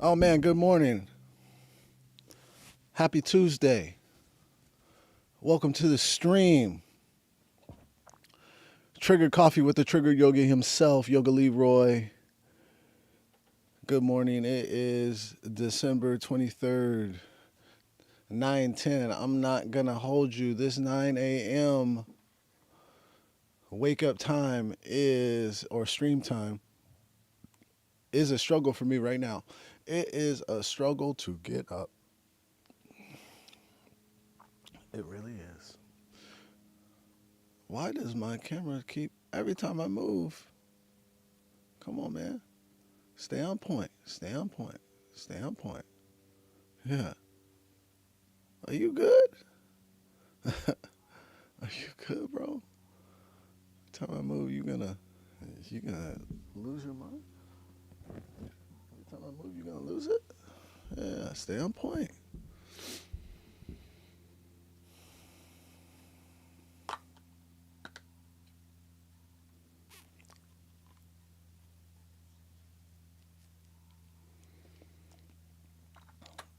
Oh man, good morning. Happy Tuesday. Welcome to the stream. Triggered Coffee with the Triggered Yogi himself, Yogi Leroy. Good morning. It is December 23rd, 9:10. I'm not going to hold you. This 9 a.m. wake up time or stream time, is a struggle for me right now. It is a struggle to get up. It really is. Why does my camera keep, every time I move? Come on, man. Stay on point. Stay on point. Stay on point. Yeah. Are you good? Are you good, bro? Every time I move, you gonna lose your mind? Every time I move, you gonna lose it? Yeah, stay on point.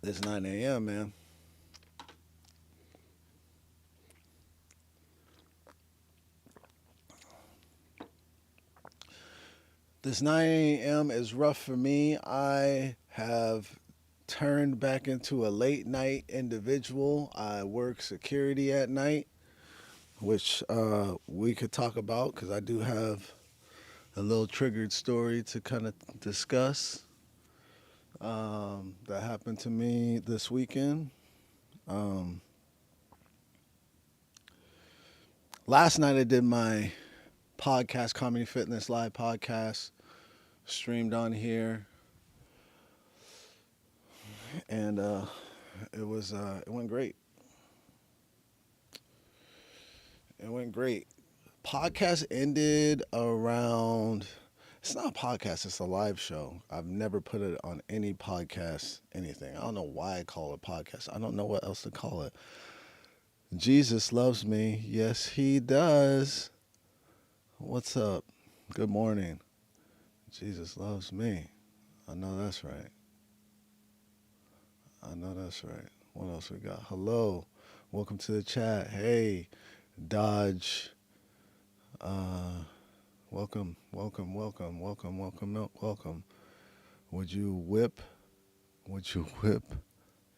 It's 9 a.m., man. This 9 a.m. is rough for me. I have turned back into a late night individual. I work security at night, which we could talk about because I do have a little triggered story to kind of discuss that happened to me this weekend. Um, Last night I did my podcast, Comedy Fitness Live podcast, streamed on here, and it went great. It went great. Podcast ended around. It's not a podcast, it's a live show. I've never put it on any podcast, anything. I don't know why I call it a podcast. I don't know what else to call it. Jesus loves me. Yes, he does. What's up? Good morning. Jesus loves me. I know that's right. I know that's right. What else we got? Hello. Welcome to the chat. Hey, Dodge. Welcome, welcome, welcome, welcome, welcome, welcome. Would you whip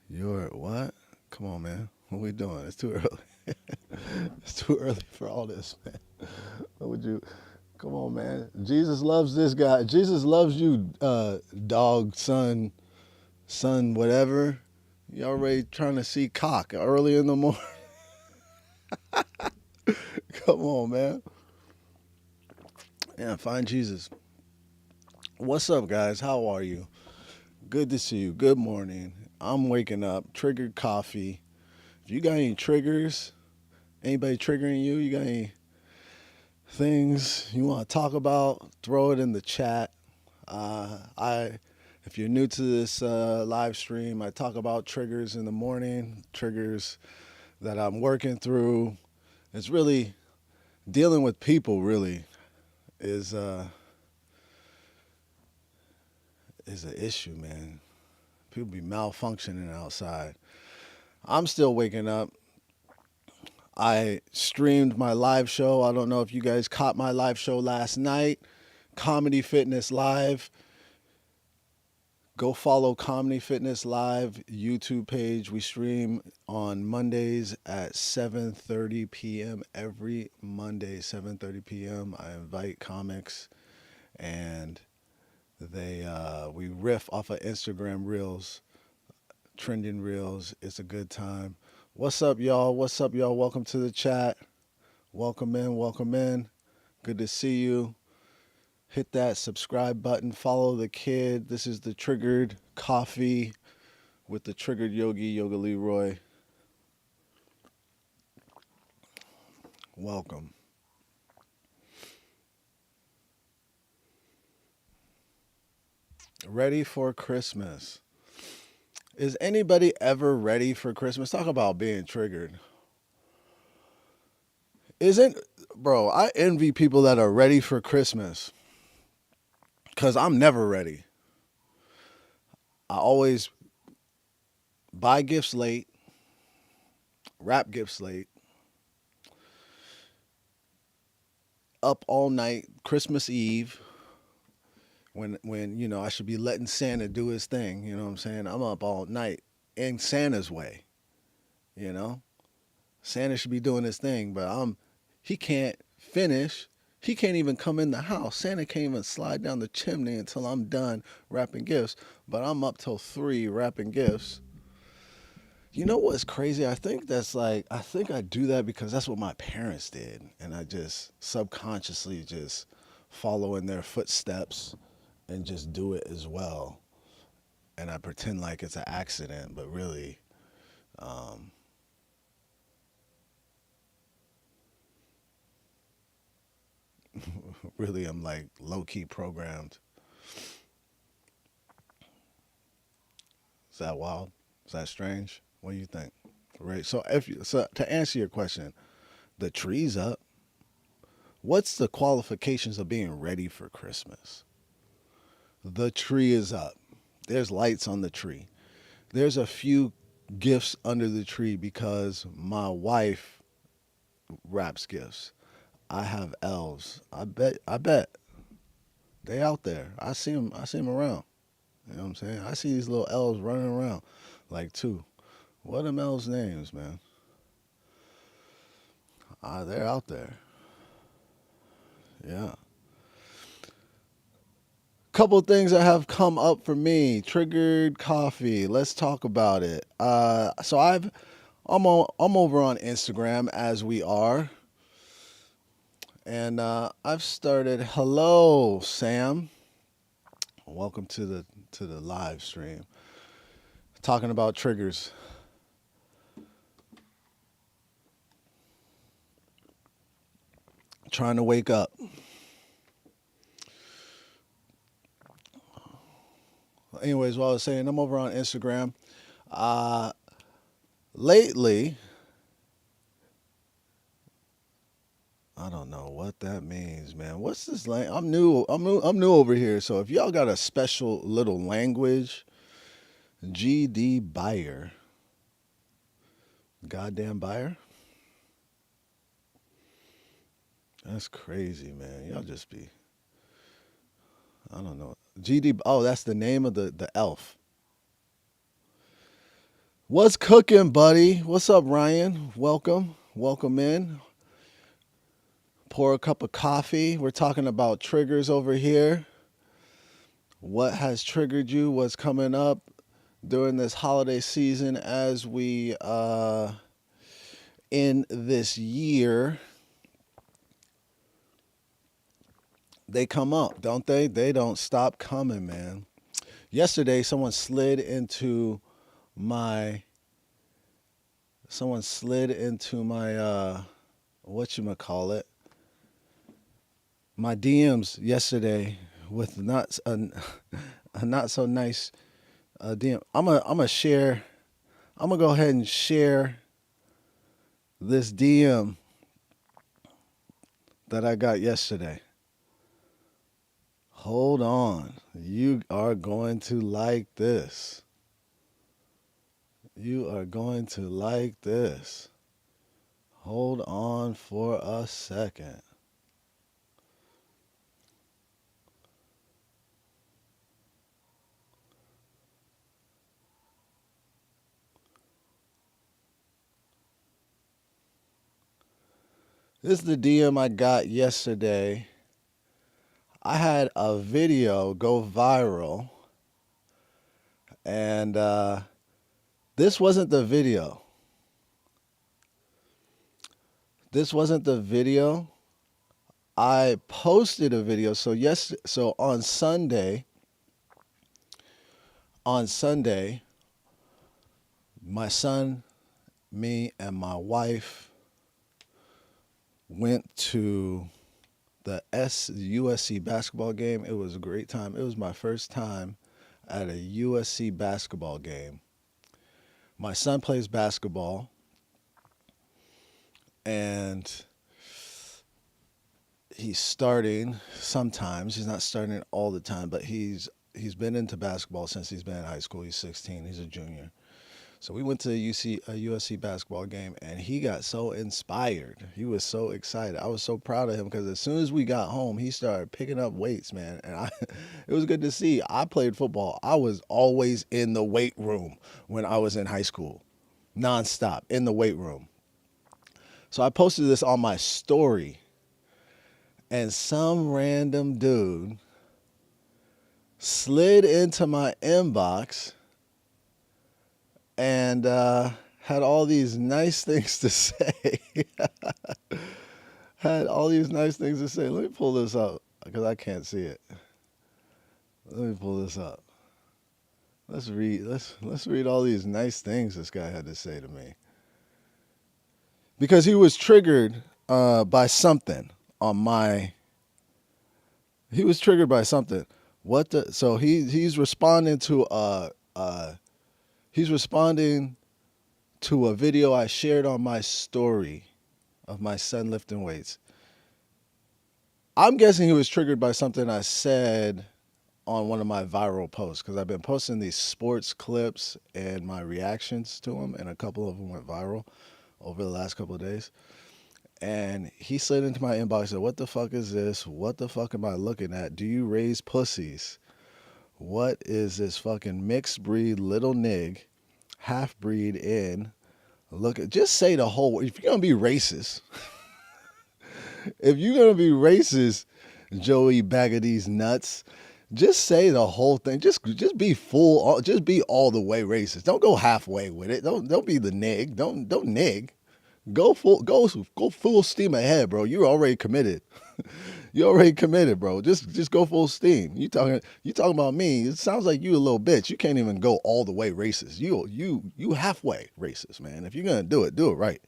your what? Come on, man. What we doing? It's too early. It's too early for all this, man. What would you? Come on, man. Jesus loves this guy. Jesus loves you, dog, son, whatever. You already trying to see cock early in the morning. Come on, man. Yeah, find Jesus. What's up, guys? How are you? Good to see you. Good morning. I'm waking up. Triggered coffee. If you got any triggers, anybody triggering you, you got any things you want to talk about, throw it in the chat. If you're new to this live stream, I talk about triggers in the morning, triggers that I'm working through. It's really dealing with people. Really is an issue, man. People be malfunctioning outside. I'm still waking up. I streamed my live show. I don't know if you guys caught my live show last night. Comedy Fitness Live. Go follow Comedy Fitness Live YouTube page. We stream on Mondays at 7:30 p.m. every Monday, 7:30 p.m. I invite comics, and we riff off of Instagram Reels, trending Reels. It's a good time. What's up, y'all? What's up, y'all? Welcome to the chat. Welcome in. Welcome in. Good to see you. Hit that subscribe button. Follow the kid. This is the Triggered Coffee with the Triggered Yogi, Yogi Leroy. Welcome. Ready for Christmas. Is anybody ever ready for Christmas? Talk about being triggered. Bro, I envy people that are ready for Christmas because I'm never ready. I always buy gifts late, wrap gifts late, up all night, Christmas Eve, when I should be letting Santa do his thing. You know what I'm saying? I'm up all night in Santa's way. You know, Santa should be doing his thing, but he can't finish. He can't even come in the house. Santa can't even slide down the chimney until I'm done wrapping gifts. But I'm up till 3 wrapping gifts. You know what's crazy? I think I do that because that's what my parents did. And I just subconsciously just follow in their footsteps and just do it as well. And I pretend like it's an accident, but really, um, really, I'm like low key programmed. Is that wild? Is that strange? What do you think? Right. So to answer your question, the tree's up. What's the qualifications of being ready for Christmas? The tree is up. There's lights on the tree. There's a few gifts under the tree because my wife wraps gifts. I have elves. I bet they out there. I see them. I see them around. You know what I'm saying? I see these little elves running around, like two. What are them elves' names, man? They're out there. Yeah. Couple of things that have come up for me. Triggered coffee. Let's talk about it. I'm over on Instagram as we are, and I've started. Hello, Sam. Welcome to the live stream. Talking about triggers. Trying to wake up. Anyways, what I was saying, I'm over on Instagram. Uh, lately, I don't know what that means, man. What's this language? I'm new. I'm new over here. So if y'all got a special little language, GD buyer, goddamn buyer, that's crazy, man. Y'all just be. I don't know. GD. Oh, that's the name of the elf. What's cooking, buddy? What's up, Ryan? Welcome. Welcome in. Pour a cup of coffee. We're talking about triggers over here. What has triggered you? What's coming up during this holiday season as we in this year? They come up, don't they? They don't stop coming, man. Yesterday, my someone slid into my what you call it, my DMs yesterday with not a not so nice DM. I'm gonna share. I'm gonna go ahead and share this DM that I got yesterday. Hold on. You are going to like this. You are going to like this. Hold on for a second. This is the DM I got yesterday. I had a video go viral, and this wasn't the video. This wasn't the video. I posted a video. So on Sunday, my son, me, and my wife went to the USC basketball game. It was a great time. It was my first time at a USC basketball game. My son plays basketball, and he's starting sometimes. He's not starting all the time, but he's he's been into basketball since he's been in high school. He's 16. He's a junior. So we went to a USC basketball game, and he got so inspired. He was so excited. I was so proud of him because as soon as we got home, he started picking up weights, man. And it was good to see. I played football. I was always in the weight room when I was in high school, nonstop in the weight room. So I posted this on my story, and some random dude slid into my inbox and had all these nice things to say. Had all these nice things to say. Let me pull this up because I can't see it. Let me pull this up. Let's read. Let's read all these nice things this guy had to say to me because he was triggered by something on my. He was triggered by something. What the? So he's responding to he's responding to a video I shared on my story of my son lifting weights. I'm guessing he was triggered by something I said on one of my viral posts because I've been posting these sports clips and my reactions to them, and a couple of them went viral over the last couple of days. And he slid into my inbox and said, "What the fuck is this? What the fuck am I looking at? Do you raise pussies? What is this fucking mixed breed little nig, half breed in? Look at just say the whole. If you're gonna be racist, if you're gonna be racist, Joey bag of these nuts, just say the whole thing. Just be full. Just be all the way racist. Don't go halfway with it. Don't be the nig. Don't nig. Go full steam ahead, bro. You're already committed. You already committed, bro. Just go full steam. You talking about me. It sounds like you a little bitch. You can't even go all the way racist. You halfway racist, man. If you're gonna do it right.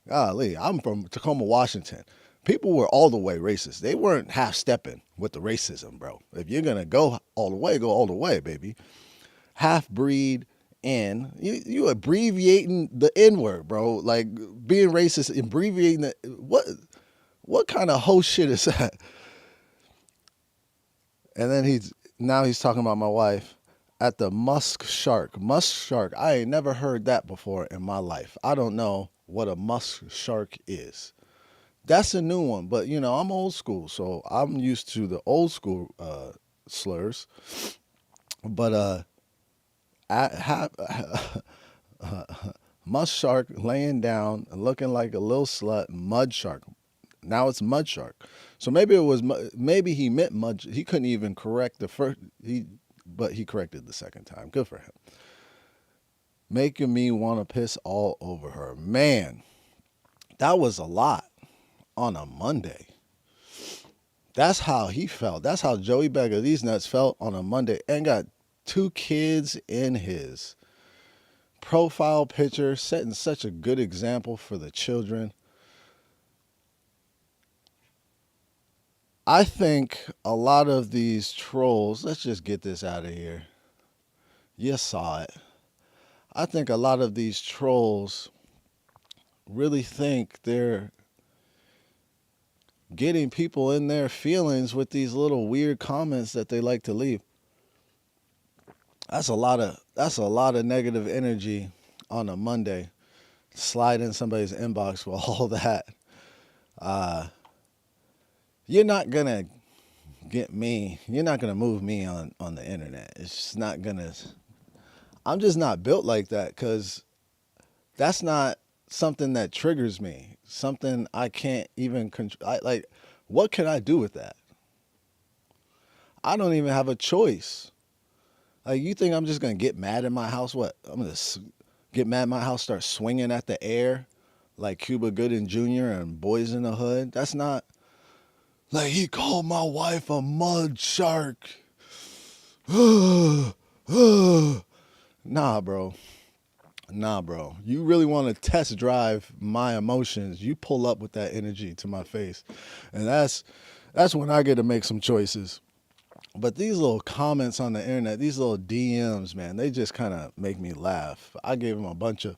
Golly, I'm from Tacoma, Washington. People were all the way racist. They weren't half stepping with the racism, bro. If you're gonna go all the way, baby. Half breed in. You abbreviating the N word, bro. Like being racist, abbreviating the what kind of hoe shit is that? And then he's talking about my wife at the musk shark. Musk shark. I ain't never heard that before in my life. I don't know what a musk shark is. That's a new one, but I'm old school, so I'm used to the old school slurs. But musk shark laying down and looking like a little slut, mud shark. Now it's mud shark. So maybe he meant mud. He couldn't even correct the first. But he corrected the second time. Good for him. Making me want to piss all over her. Man, that was a lot on a Monday. That's how he felt. That's how Joey Beggar, these nuts, felt on a Monday, and got 2 kids in his profile picture, setting such a good example for the children. I think a lot of these trolls, let's just get this out of here. You saw it. I think a lot of these trolls really think they're getting people in their feelings with these little weird comments that they like to leave. That's a lot of negative energy on a Monday. Slide in somebody's inbox with all that. You're not gonna get me. You're not gonna move me on the internet. It's just not gonna. I'm just not built like that because that's not something that triggers me. Something I can't even control. Like, what can I do with that? I don't even have a choice. Like, you think I'm just gonna get mad in my house? What? I'm gonna get mad in my house, start swinging at the air like Cuba Gooding Jr. and Boys in the Hood? That's not. Like, he called my wife a mud shark. Nah, bro. You really want to test drive my emotions, you pull up with that energy to my face. And that's when I get to make some choices. But these little comments on the internet, these little DMs, man, they just kind of make me laugh. I gave him a bunch of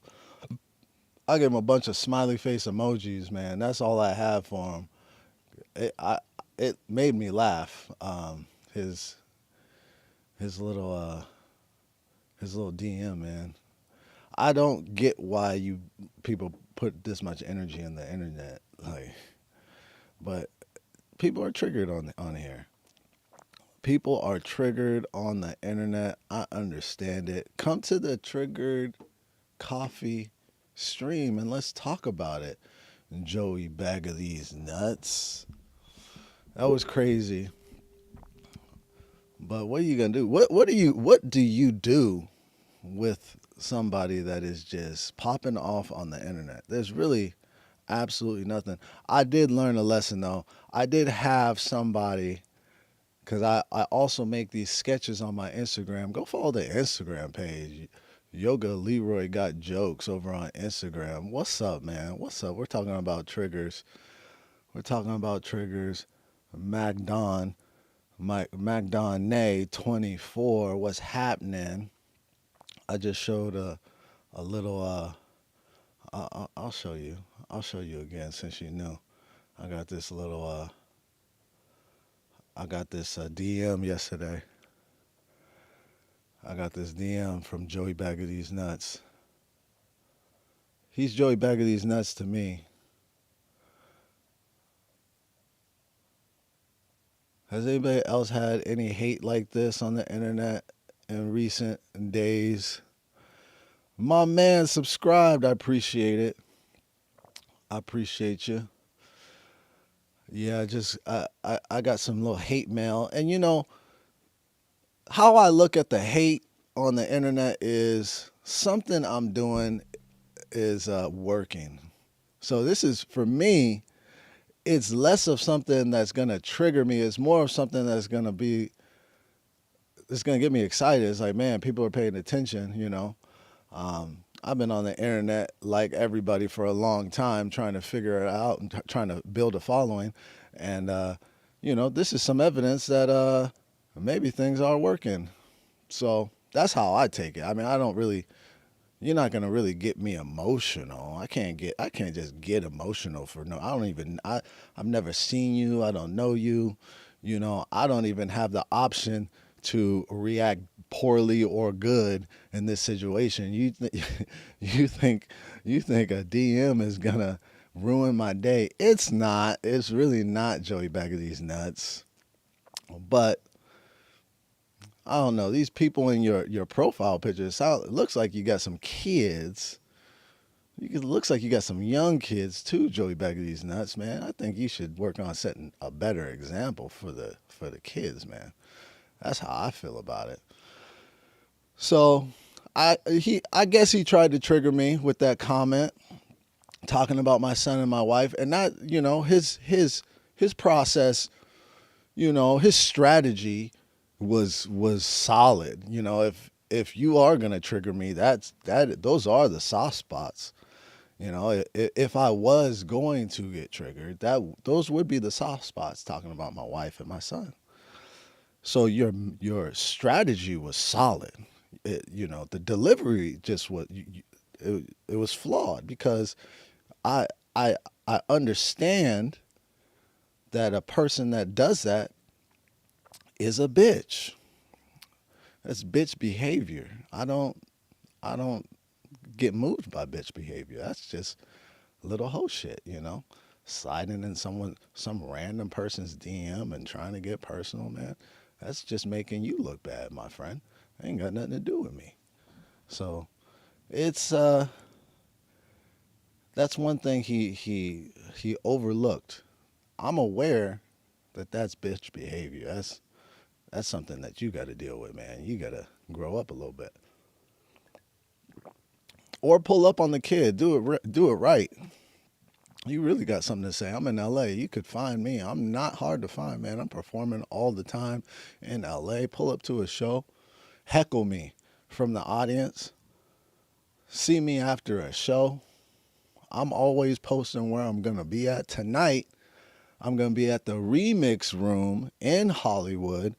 smiley face emojis, man. That's all I have for him. It made me laugh. his little DM, man. I don't get why you people put this much energy in the internet, like, but people are triggered on here. People are triggered on the internet. I understand it. Come to the Triggered Coffee stream and let's talk about it. Joey, bag of these nuts. That was crazy. But what are you gonna do? What do you do with somebody that is just popping off on the internet? There's really absolutely nothing. I did learn a lesson though. I did have somebody because I also make these sketches on my Instagram. Go follow the Instagram page. Yoga Leroy got jokes over on Instagram. What's up, man? What's up? We're talking about triggers. We're talking about triggers. Magdon, Mike Magdon Nay 24. What's happening? I just showed a little. I'll show you. I'll show you again since you knew. I got this little. I got this DM yesterday. I got this DM from Joey Bag of These Nuts. He's Joey Bag of These Nuts to me. Has anybody else had any hate like this on the internet in recent days? My man subscribed. I appreciate it. I appreciate you. Yeah, I got some little hate mail. And you know, how I look at the hate on the internet is something I'm doing is working. So this is for me. It's less of something that's gonna trigger me. It's more of something that's gonna be. It's gonna get me excited. It's like, man, people are paying attention. You know, I've been on the internet like everybody for a long time, trying to figure it out and trying to build a following. And you know, this is some evidence that maybe things are working. So that's how I take it. I mean, I don't really. You're not gonna really get me emotional. I can't just get emotional for no. I don't even. I've never seen you. I don't know you. You know, I don't even have the option to react poorly or good in this situation. You think you think a DM is gonna ruin my day? It's not. It's really not. Joey Bag of These Nuts. But I don't know. These people in your profile pictures, it looks like you got some kids. It looks like you got some young kids too, Joey Bag of These Nuts, man. I think you should work on setting a better example for the kids, man. That's how I feel about it. So I guess he tried to trigger me with that comment talking about my son and my wife, and that his process, his strategy was solid. If you are gonna trigger me, those are the soft spots. If I was going to get triggered, that those would be the soft spots. Talking about my wife and my son. So your strategy was solid. The delivery just was it was flawed because I I I understand that a person that does that is a bitch. That's bitch behavior. I don't get moved by bitch behavior. That's just little hoe shit. Sliding in some random person's DM and trying to get personal, man. That's just making you look bad, my friend. Ain't got nothing to do with me. So it's that's one thing he overlooked. I'm aware that that's bitch behavior. That's something that you got to deal with, man. You got to grow up a little bit, or pull up on the kid. Do it right. You really got something to say. I'm in LA. You could find me. I'm not hard to find, man. I'm performing all the time in LA. Pull up to a show, heckle me from the audience, see me after a show. I'm always posting where I'm going to be at. Tonight, I'm going to be at the Remix Room in Hollywood.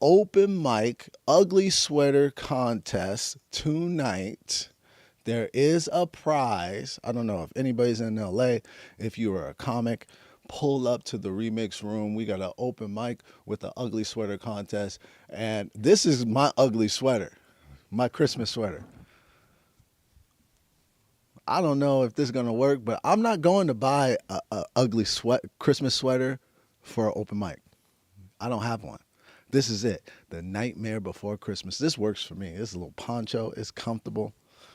Open mic, ugly sweater contest tonight. There is a prize. I don't know if anybody's in LA. If you are a comic, pull up to the remix room. We got an open mic with the ugly sweater contest. And this is my ugly sweater, my Christmas sweater. I don't know if this is gonna work, but I'm not going to buy a ugly Christmas sweater for an open mic. I don't have one. This is it. The nightmare before Christmas. This works for me. This is a little poncho. It's comfortable.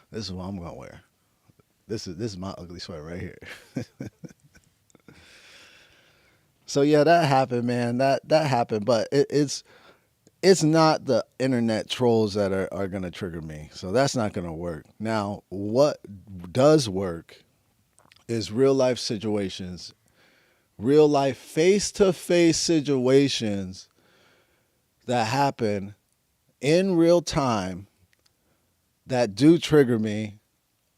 This is what I'm gonna wear. This is my ugly sweater right here. So yeah, that happened, man. That happened, but it's not the internet trolls that are gonna trigger me. So that's not gonna work. Now, what does work is real life situations, real life face to face situations that happen in real time that do trigger me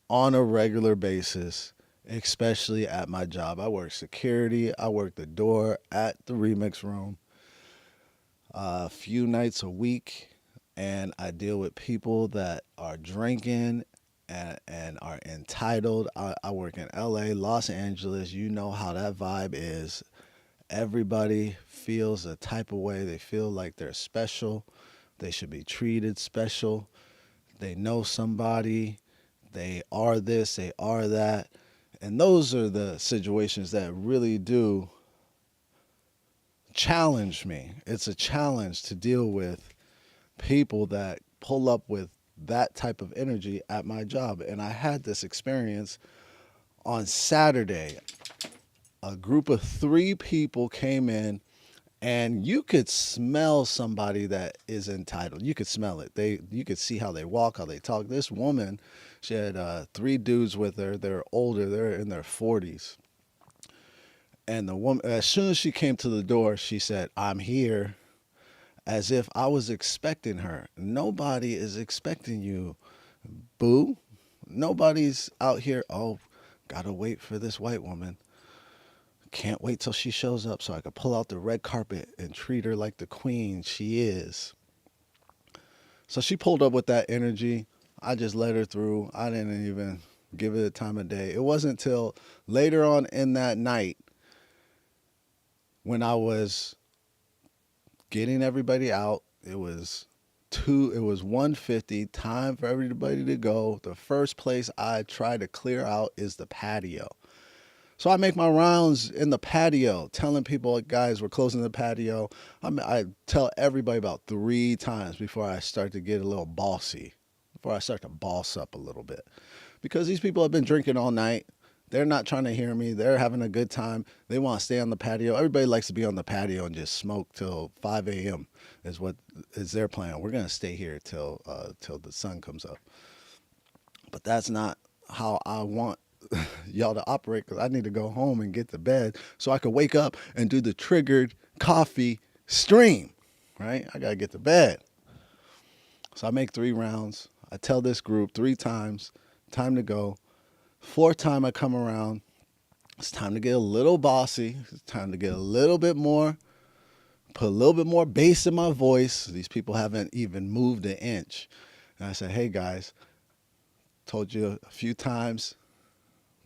on a regular basis, especially at my job. I work security, I work the door at the remix room a few nights a week, and I deal with people that are drinking and are entitled. I work in LA, Los Angeles. You know how that vibe is. Everybody feels a type of way. They feel like they're special. They should be treated special. They know somebody. They are this, they are that. And those are the situations that really do challenge me. It's a challenge to deal with people that pull up with that type of energy at my job. And I had this experience on Saturday. A group of 3 people came in, and you could smell somebody that is entitled. You could smell it. You could see how they walk, how they talk. This woman, she had 3 dudes with her. They're older. They're in their 40s. And the woman, as soon as she came to the door, she said, "I'm here," as if I was expecting her. Nobody is expecting you, boo. Nobody's out here, oh, gotta wait for this white woman. Can't wait till she shows up so I can pull out the red carpet and treat her like the queen she is. So she pulled up with that energy. I just let her through. I didn't even give it a time of day. It wasn't until later on in that night when I was getting everybody out. It was 1:50, time for everybody to go. The first place I try to clear out is the patio. So I make my rounds in the patio, telling people, guys, we're closing the patio. I tell everybody about 3 times before I start to get a little bossy, before I start to boss up a little bit. Because these people have been drinking all night. They're not trying to hear me. They're having a good time. They want to stay on the patio. Everybody likes to be on the patio and just smoke till 5 a.m. is what is their plan. We're going to stay here till the sun comes up. But that's not how I want y'all to operate, because I need to go home and get to bed so I can wake up and do the triggered coffee stream, right? I got to get to bed. So I make 3 rounds. I tell this group 3 times, time to go. 4th time I come around, it's time to get a little bossy. It's time to get a little bit more, put a little bit more bass in my voice. These people haven't even moved an inch. And I said, hey guys, told you a few times,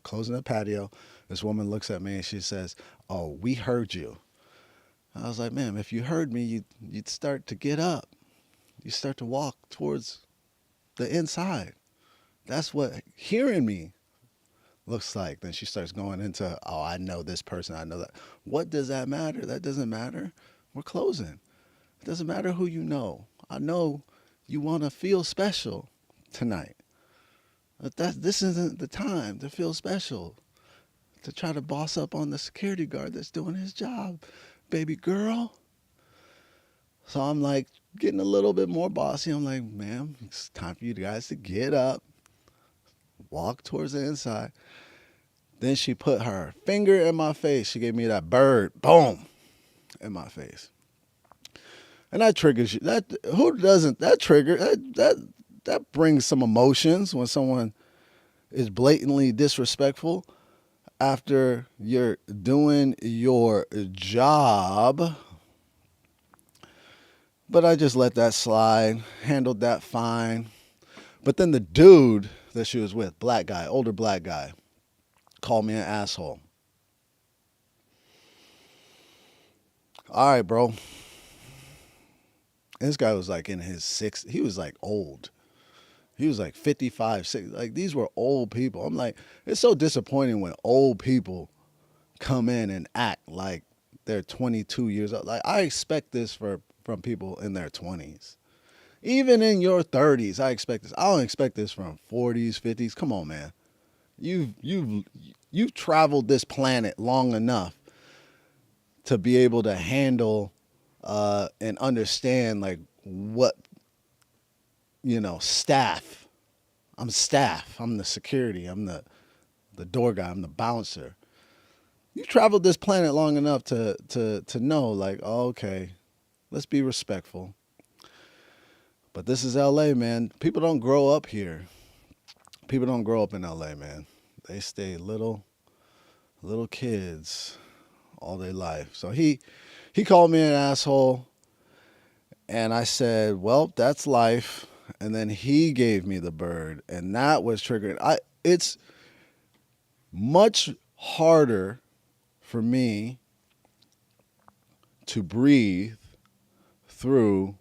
closing the patio. This woman looks at me and she says, oh, we heard you. I was like, ma'am, if you heard me, you'd start to get up. You start to walk towards the inside. That's what hearing me looks like. Then she starts going into, oh, I know this person, I know that. What does that matter? That doesn't matter. We're closing. It doesn't matter who you know. I know you want to feel special tonight. But this isn't the time to feel special, to try to boss up on the security guard that's doing his job, baby girl. So I'm like getting a little bit more bossy. I'm like, ma'am, it's time for you guys to get up, walk towards the inside. Then she put her finger in my face. She gave me that bird, boom, in my face. And that triggers you. That who doesn't? That trigger that brings some emotions when someone is blatantly disrespectful after you're doing your job. But I just let that slide, handled that fine. But then the dude that she was with, black guy, older black guy, called me an asshole. All right, bro. This guy was like in his six. He was like old. He was like 55, 60. Like these were old people. I'm like, it's so disappointing when old people come in and act like they're 22 years old. Like I expect this from people in their 20s. Even in your 30s, I expect this. I don't expect this from 40s, 50s. Come on, man. You've traveled this planet long enough to be able to handle and understand like what staff. I'm staff. I'm the security. I'm the door guy. I'm the bouncer. You traveled this planet long enough to know like, oh, okay, let's be respectful. But this is LA, man. People don't grow up here. People don't grow up in LA, man. They stay little kids all their life. So he called me an asshole, and I said, "Well, that's life." And then he gave me the bird, and that was triggering. It's much harder for me to breathe through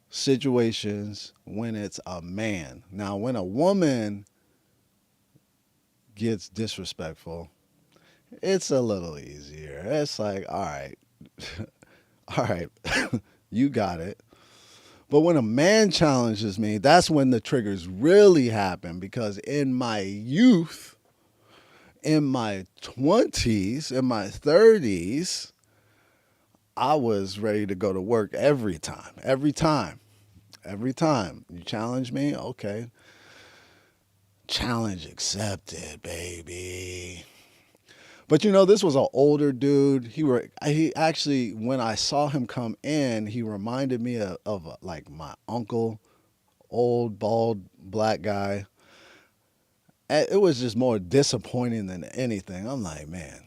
situations when it's a man. Now, when a woman gets disrespectful, it's a little easier. It's like, all right, all right, you got it. But when a man challenges me, that's when the triggers really happen because in my youth, in my 20s, in my 30s, I was ready to go to work every time, every time, every time. You challenge me? Okay. Challenge accepted, baby. But this was an older dude. He actually when I saw him come in, he reminded me of like my uncle, old bald black guy. And it was just more disappointing than anything. I'm like, man,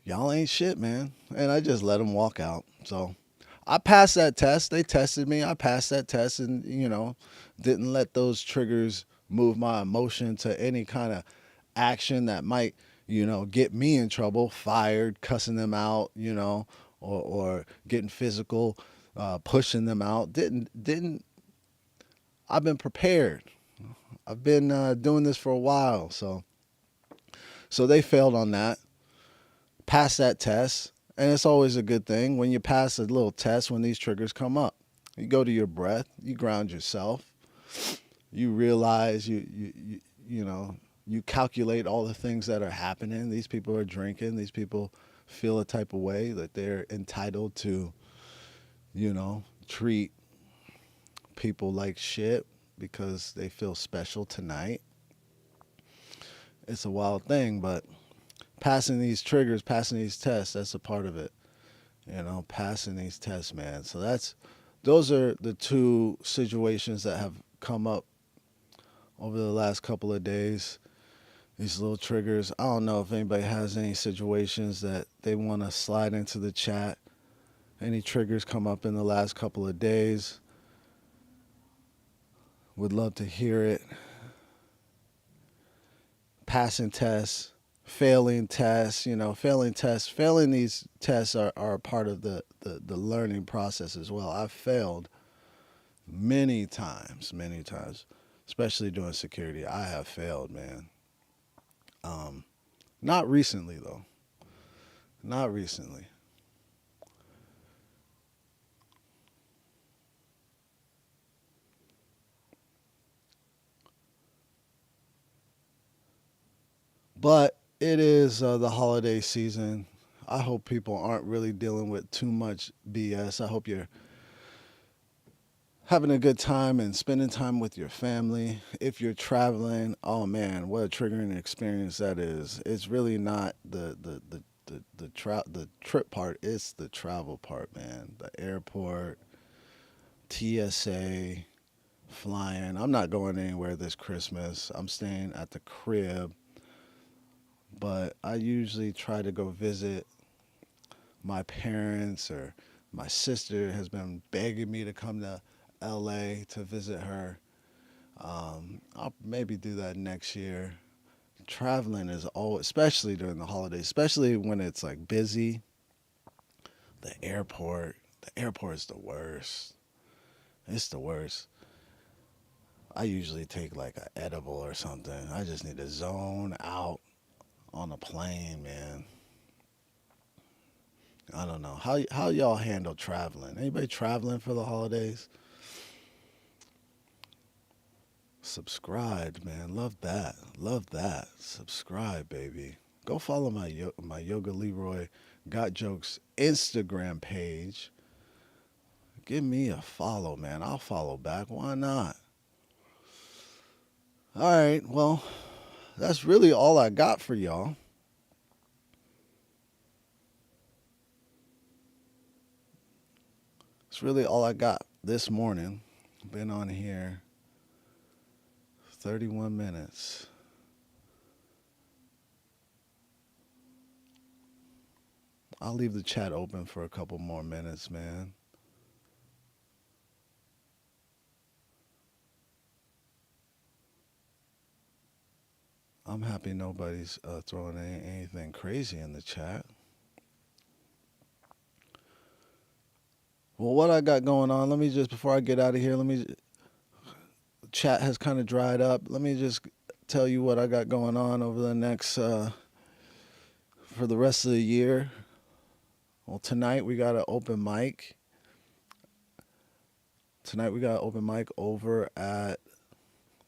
y'all ain't shit, man. And I just let him walk out. So I passed that test. They tested me. I passed that test and, didn't let those triggers move my emotion to any kind of action that might, get me in trouble, fired, cussing them out, or getting physical, pushing them out. Didn't, I've been prepared. I've been doing this for a while. So they failed on that. Pass that test. And it's always a good thing when you pass a little test when these triggers come up. You go to your breath, you ground yourself, you realize you calculate all the things that are happening. These people are drinking, these people feel a type of way that they're entitled to, treat people like shit because they feel special tonight. It's a wild thing, but passing these triggers, passing these tests, that's a part of it. Passing these tests, man. So those are the two situations that have come up over the last couple of days. These little triggers. I don't know if anybody has any situations that they want to slide into the chat. Any triggers come up in the last couple of days. Would love to hear it. Passing tests, failing tests, failing tests. Failing these tests are a part of the learning process as well. I've failed many times, especially doing security. I have failed, man. Not recently, though. Not recently. But it is the holiday season. I hope people aren't really dealing with too much BS. I hope you're having a good time and spending time with your family. If you're traveling, oh man, what a triggering experience that is. It's really not the trip part, it's the travel part, man. The airport, TSA, flying. I'm not going anywhere this Christmas. I'm staying at the crib, but I usually try to go visit my parents or my sister has been begging me to come to LA to visit her. I'll maybe do that next year. Traveling is always, especially during the holidays, especially when it's like busy. The airport, the airport is the worst. It's the worst. I usually take like an edible or something. I just need to zone out on a plane, man. I don't know how y'all handle traveling. Anybody traveling for the holidays? Subscribed, man. Love that. Love that. Subscribe, baby. Go follow my Yoga Leroy Got Jokes Instagram page. Give me a follow, man. I'll follow back. Why not? All right. Well, that's really all I got for y'all. It's really all I got this morning. Been on here 31 minutes. I'll leave the chat open for a couple more minutes, man. I'm happy nobody's throwing anything crazy in the chat. Well, what I got going on, let me just, before I get out of here, chat has kind of dried up. Let me just tell you what I got going on over the next, for the rest of the year. Well, tonight we got an open mic. Tonight we got an open mic over at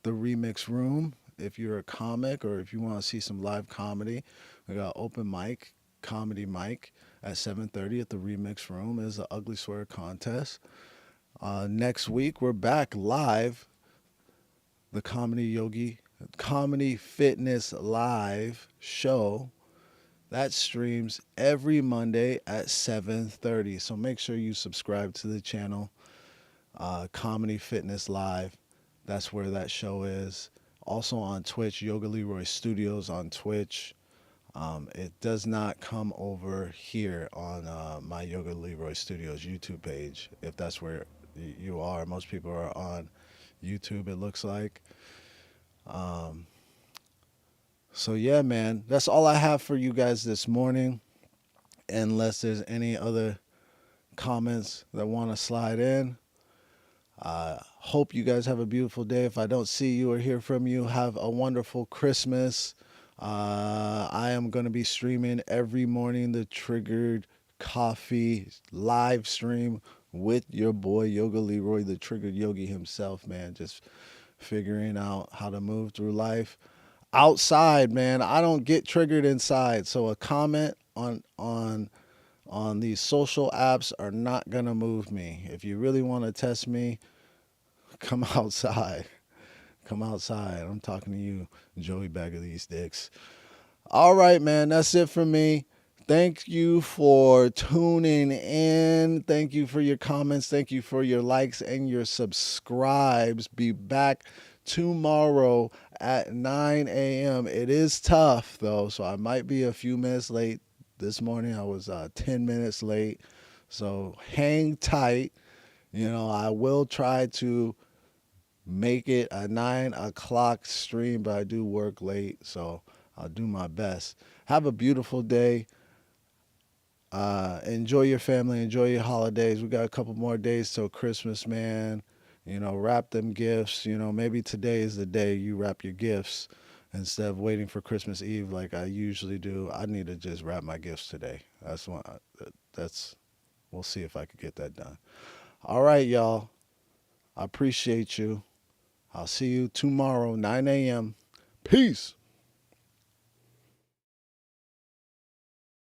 the Remix Room. If you're a comic or if you want to see some live comedy, we got open mic, comedy mic at 7:30 at the Remix Room. Is the Ugly Swear contest. Next week we're back live. The Comedy Yogi Comedy Fitness Live show that streams every Monday at 7:30. So make sure you subscribe to the channel. Comedy Fitness Live. That's where that show is. Also on Twitch, Yoga Leroy Studios on Twitch. It does not come over here on my Yoga Leroy Studios YouTube page. If that's where you are, most people are on YouTube. It looks like. So yeah, man, that's all I have for you guys this morning. Unless there's any other comments that want to slide in. Hope you guys have a beautiful day. If I don't see you or hear from you, have a wonderful Christmas. I am going to be streaming every morning the Triggered Coffee live stream with your boy Yoga Leroy, the Triggered Yogi himself, man. Just figuring out how to move through life outside, man. I don't get triggered inside. So a comment on these social apps are not gonna move me. If you really want to test me, come outside. Come outside. I'm talking to you, Joey Bag of these dicks. All right, man. That's it for me. Thank you for tuning in. Thank you for your comments. Thank you for your likes and your subscribes. Be back tomorrow at 9 a.m. It is tough, though, so I might be a few minutes late. This morning I was 10 minutes late. So hang tight. I will try to make it a 9 o'clock stream, but I do work late, so I'll do my best. Have a beautiful day. Enjoy your family. Enjoy your holidays. We got a couple more days till Christmas, man. Wrap them gifts. Maybe today is the day you wrap your gifts instead of waiting for Christmas Eve like I usually do. I need to just wrap my gifts today. We'll see if I could get that done. All right, y'all. I appreciate you. I'll see you tomorrow, 9 a.m. Peace.